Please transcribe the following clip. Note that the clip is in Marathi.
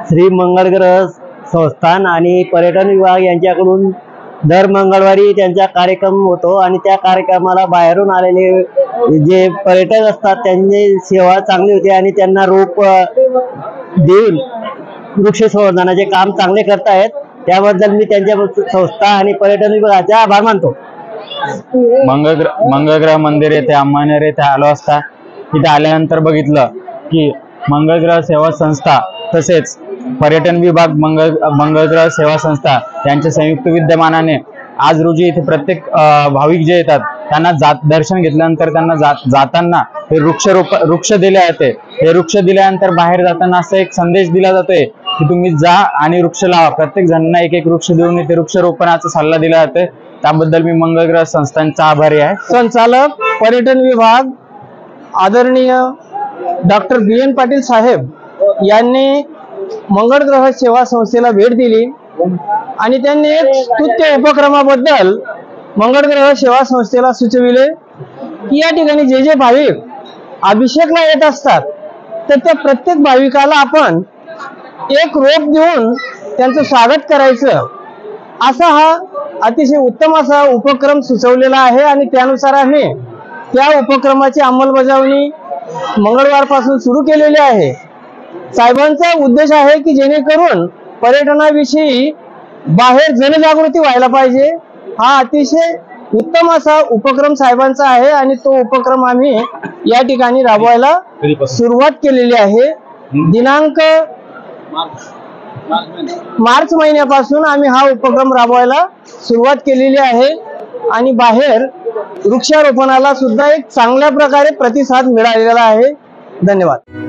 श्री मंगळग्रह संस्थान आणि पर्यटन विभाग यांच्याकडून दर मंगळवारी त्यांचा कार्यक्रम होतो आणि त्या कार्यक्रमाला बाहेरून आलेले जे पर्यटक असतात त्यांची सेवा चांगली होते आणि त्यांना रोप देऊन वृक्ष संवर्धनाचे काम चांगले करतायत। त्याबद्दल मी त्यांच्या संस्था आणि पर्यटन विभागाचे आभार मानतो। मंगळग्रह मंदिर येथे अंमळनेर येथे आलो असता तिथे आल्यानंतर बघितलं की मंगळग्रह सेवा संस्था तसेच पर्यटन विभाग मंगळग्रह सेवा संस्था यांच्या संयुक्त विद्यमानाने आज रोजी इथे प्रत्येक भाविक जे येतात त्यांना दर्शन घेतल्यानंतर त्यांना जाताना हे वृक्ष दिले जाते। हे वृक्ष दिल्यानंतर बाहेर जाताना असा एक संदेश दिला जातोय की तुम्ही जा आणि वृक्ष लावा। प्रत्येक जणांना एक एक वृक्ष देऊन इथे वृक्षारोपणाचा सल्ला दिला जातोय। त्याबद्दल मी मंगळग्रह संस्थांचा आभारी आहे। संचालक पर्यटन विभाग आदरणीय डॉक्टर BN पाटील साहेब यांनी मंगळग्रह सेवा संस्थेला भेट दिली आणि त्यांनी एक स्तुत्य उपक्रमाबद्दल मंगळग्रह सेवा संस्थेला सुचविले की या ठिकाणी जे जे भाविक अभिषेकला येत असतात तर त्या प्रत्येक भाविकाला आपण एक रोप देऊन त्यांचं स्वागत करायचं, असा हा अतिशय उत्तम असा उपक्रम सुचवलेला आहे आणि त्यानुसार आम्ही त्या उपक्रमाची अंमलबजावणी मंगळवारपासून सुरू केलेली आहे। साहेबांचा उद्देश आहे की जेणेकरून पर्यटनाविषयी बाहेर जनजागृती व्हायला पाहिजे। हा अतिशय उत्तम असा उपक्रम साहेबांचा आहे आणि तो उपक्रम आम्ही या ठिकाणी राबवायला सुरुवात केलेली आहे। दिनांक मार्च महिन्यापासून आम्ही हा उपक्रम राबवायला सुरुवात केलेली आहे आणि बाहेर वृक्षारोपणाला सुद्धा एक चांगल्या प्रकारे प्रतिसाद मिळालेला आहे। धन्यवाद।